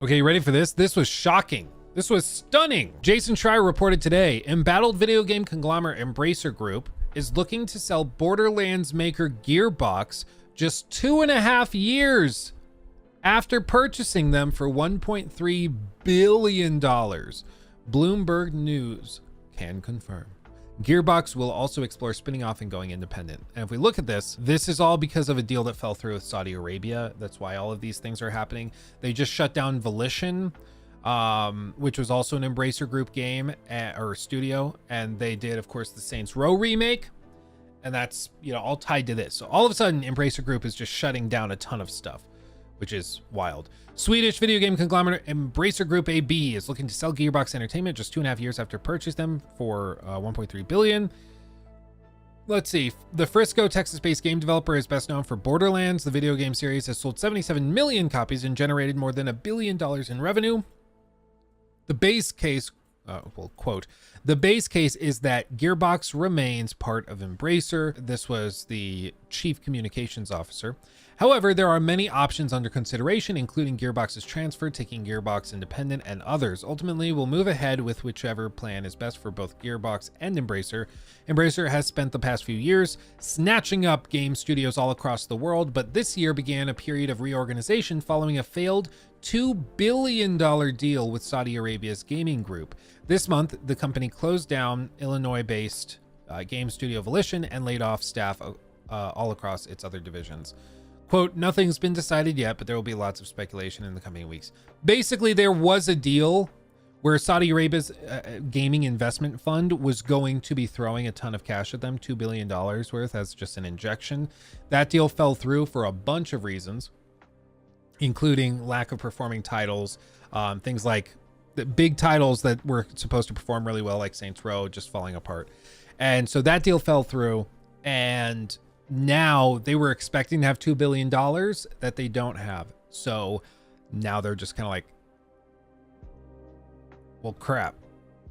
Okay, you ready for this? This was shocking. This was stunning. Jason Schreier reported today, embattled video game conglomerate Embracer Group is looking to sell Borderlands maker Gearbox just 2.5 years after purchasing them for $1.3 billion. Bloomberg News can confirm. Gearbox will also explore spinning off and going independent. And if we look at this, this is all because of a deal that fell through with Saudi Arabia. That's why all of these things are happening. They just shut down Volition, which was also an Embracer Group game or studio. And they did, of course, the Saints Row remake. And that's, you know, all tied to this. So all of a sudden, Embracer Group is just shutting down a ton of stuff, which is wild. Swedish video game conglomerate Embracer Group AB is looking to sell Gearbox Entertainment just 2.5 years after purchasing them for $1.3 billion. Let's see. The Frisco, Texas-based game developer is best known for Borderlands. The video game series has sold 77 million copies and generated more than $1 billion in revenue. The base case, quote, the base case is that Gearbox remains part of Embracer. This was the chief communications officer. However, there are many options under consideration, including Gearbox's transfer, taking Gearbox independent, and others. Ultimately, we'll move ahead with whichever plan is best for both Gearbox and Embracer. Embracer has spent the past few years snatching up game studios all across the world, but this year began a period of reorganization following a failed $2 billion deal with Saudi Arabia's gaming group. This month, the company closed down Illinois-based game studio Volition and laid off staff all across its other divisions. Quote, nothing's been decided yet, but there will be lots of speculation in the coming weeks. Basically, there was a deal where Saudi Arabia's gaming investment fund was going to be throwing a ton of cash at them, $2 billion worth as just an injection. That deal fell through for a bunch of reasons, including lack of performing titles, things like the big titles that were supposed to perform really well, like Saints Row, just falling apart. And so that deal fell through, and now they were expecting to have $2 billion that they don't have. So now they're just kind of like, well, crap.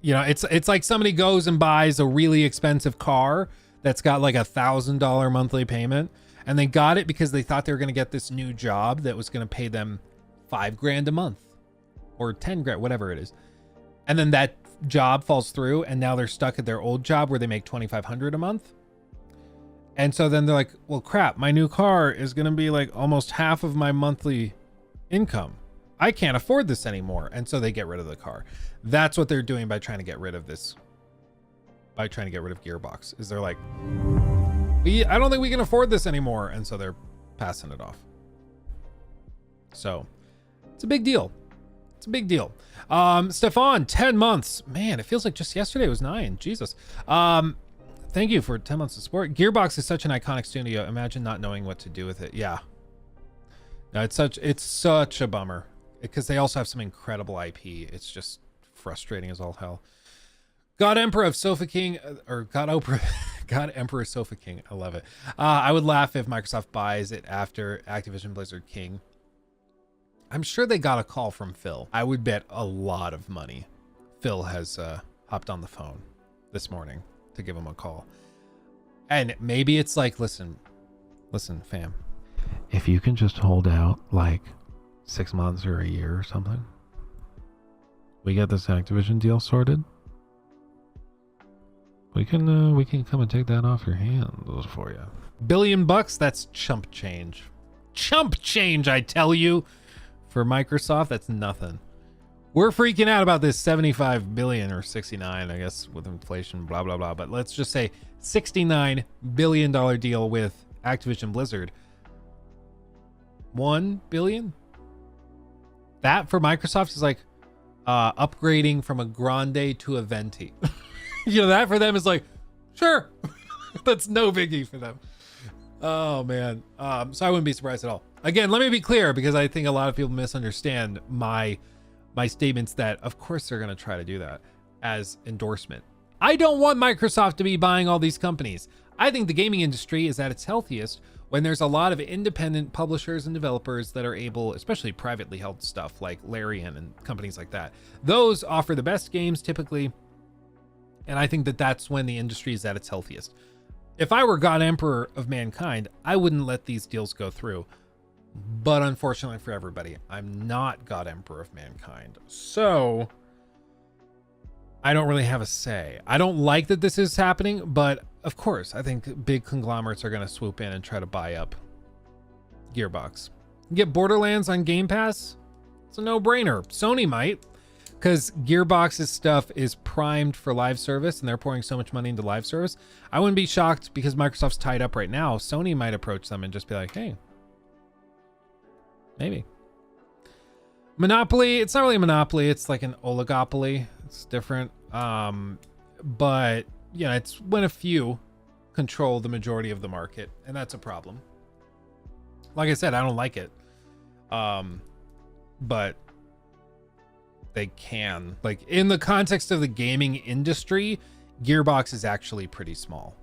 You know, it's like somebody goes and buys a really expensive car that's got like $1,000 monthly payment, and they got it because they thought they were going to get this new job that was going to pay them $5,000 a month or 10 grand, whatever it is. And then that job falls through, and now they're stuck at their old job where they make $2,500 a month. And so then they're like, well, crap, my new car is going to be like almost half of my monthly income. I can't afford this anymore. And so they get rid of the car. That's what they're doing by trying to get rid of this, by trying to get rid of Gearbox, is they're like, I don't think we can afford this anymore. And so they're passing it off. So it's a big deal. It's a big deal. Stefan, 10 months. Man, it feels like just yesterday was 9. Jesus. Thank you for 10 months of support. Gearbox is such an iconic studio. Imagine not knowing what to do with it. Yeah. No, it's such a bummer because they also have some incredible IP. It's just frustrating as all hell. God Emperor of Sofa King, or God Emperor Sofa King. I love it. I would laugh if Microsoft buys it after Activision Blizzard King. I'm sure they got a call from Phil. I would bet a lot of money Phil has hopped on the phone this morning to give him a call. And maybe it's like, listen, fam, if you can just hold out like 6 months or a year or something, we get this Activision deal sorted, we can come and take that off your hands for you. $1 billion, that's chump change. Chump change, I tell you. For Microsoft, that's nothing. We're freaking out about this 75 billion or 69, I guess, with inflation, blah, blah, blah. But let's just say $69 billion deal with Activision Blizzard. 1 billion? That for Microsoft is like upgrading from a Grande to a Venti. You know, that for them is like, sure. That's no biggie for them. Oh, man. So I wouldn't be surprised at all. Again, let me be clear, because I think a lot of people misunderstand my statements that, of course, they're going to try to do that as endorsement. I don't want Microsoft to be buying all these companies. I think the gaming industry is at its healthiest when there's a lot of independent publishers and developers that are able, especially privately held stuff like Larian and companies like that. Those offer the best games typically. And I think that that's when the industry is at its healthiest. If I were God Emperor of Mankind, I wouldn't let these deals go through. but unfortunately for everybody, I'm not God Emperor of Mankind. So I don't really have a say. I don't like that this is happening, but of course, I think big conglomerates are going to swoop in and try to buy up Gearbox. Get Borderlands on Game Pass? It's a no-brainer. Sony might, because Gearbox's stuff is primed for live service and they're pouring so much money into live service. I wouldn't be shocked because Microsoft's tied up right now. Sony might approach them and just be like, hey, maybe. Monopoly, it's not really a monopoly. It's like an oligopoly. It's different. But yeah, it's when a few control the majority of the market, and that's a problem. Like I said, I don't like it. But they can, like, in the context of the gaming industry, Gearbox is actually pretty small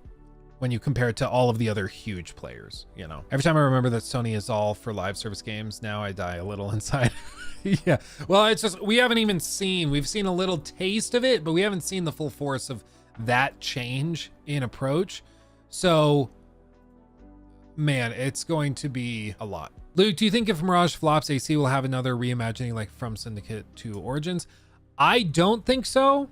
when you compare it to all of the other huge players. You know, every time I remember that Sony is all for live service games, now I die a little inside. Yeah, well, it's just, we've seen a little taste of it, but we haven't seen the full force of that change in approach. So man, it's going to be a lot. Luke, do you think if Mirage flops, AC will have another reimagining like from Syndicate to Origins? I don't think so.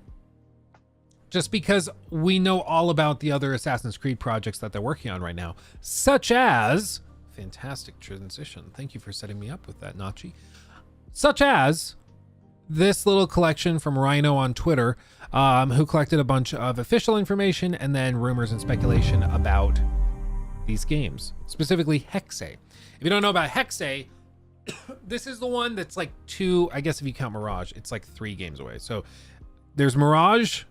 Just because we know all about the other Assassin's Creed projects that they're working on right now, such as, fantastic transition. Thank you for setting me up with that, Nachi. Such as this little collection from Rhino on Twitter, who collected a bunch of official information and then rumors and speculation about these games, specifically Hexe. If you don't know about Hexe, this is the one that's like two, I guess if you count Mirage, it's like 3 games away. So there's Mirage,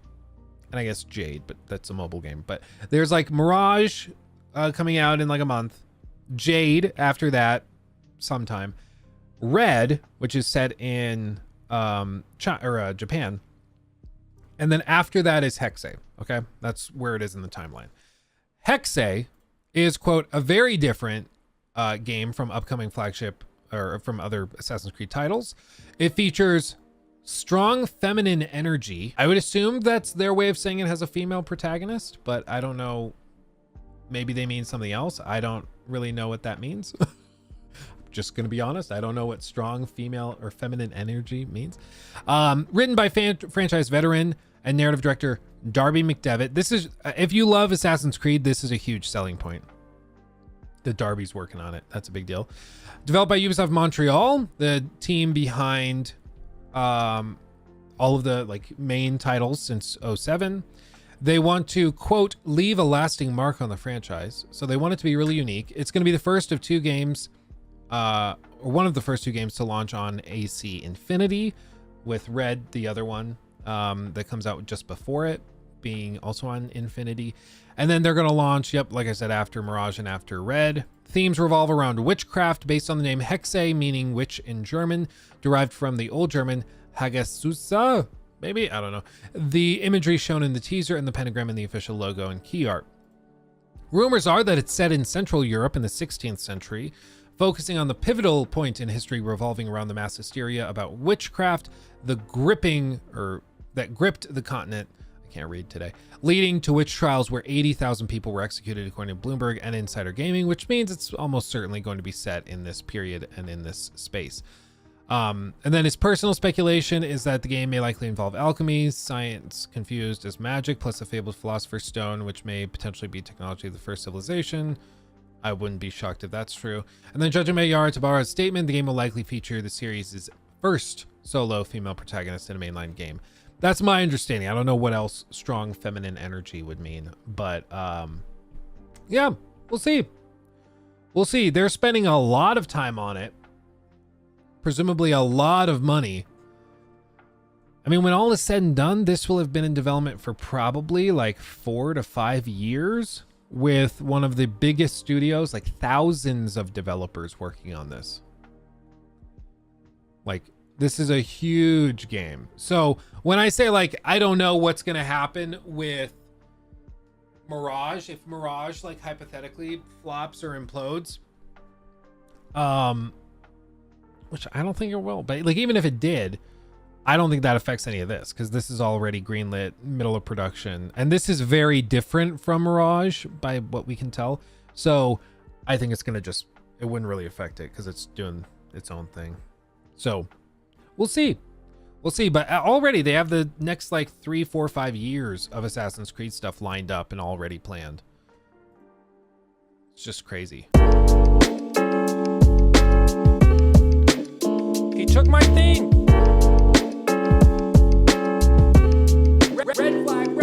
and I guess Jade, but that's a mobile game. But there's like Mirage coming out in like a month, Jade after that sometime, Red, which is set in Japan, and then after that is Hexe. Okay, that's where it is in the timeline. Hexe is, quote, a very different game from upcoming flagship or from other Assassin's Creed titles. It features strong feminine energy. I would assume that's their way of saying it has a female protagonist, but I don't know. Maybe they mean something else. I don't really know what that means. Just gonna be honest, I don't know what strong female or feminine energy means. Written by franchise veteran and narrative director Darby McDevitt. This is, if you love Assassin's Creed, this is a huge selling point. The Darby's working on it. That's a big deal. Developed by Ubisoft Montreal, the team behind all of the like main titles since 07. They want to, quote, leave a lasting mark on the franchise. So they want it to be really unique. It's going to be the first of 2 games, or one of the first 2 games to launch on AC Infinity, with Red, the other one, that comes out just before it, being also on Infinity. And then they're going to launch, yep, like I said, after Mirage and after Red. Themes revolve around witchcraft, based on the name Hexe, meaning witch in German, derived from the Old German Hagesusa, maybe? I don't know. The imagery shown in the teaser and the pentagram in the official logo and key art. Rumors are that it's set in Central Europe in the 16th century, focusing on the pivotal point in history revolving around the mass hysteria about witchcraft, that gripped the continent, I can't read today, leading to witch trials where 80,000 people were executed according to Bloomberg and Insider Gaming, which means it's almost certainly going to be set in this period and in this space. And then his personal speculation is that the game may likely involve alchemy, science confused as magic, plus the fabled philosopher's stone, which may potentially be technology of the first civilization. I wouldn't be shocked if that's true. And then judging by Yara Tabara's statement, the game will likely feature the series' first solo female protagonist in a mainline game. That's my understanding. I don't know what else strong feminine energy would mean, but yeah, we'll see. We'll see. They're spending a lot of time on it, presumably a lot of money. I mean, when all is said and done, this will have been in development for probably like 4 to 5 years, with one of the biggest studios, like thousands of developers working on this. Like, this is a huge game. So when I say, like, I don't know what's going to happen with Mirage, if Mirage, like, hypothetically flops or implodes, which I don't think it will, but like, even if it did, I don't think that affects any of this, because this is already greenlit, middle of production, and this is very different from Mirage by what we can tell. So I think it's going to just it wouldn't really affect it because it's doing its own thing. So we'll see. We'll see. But already they have the next like 3, 4, 5 years of Assassin's Creed stuff lined up and already planned. It's just crazy. He took my thing. Red flag.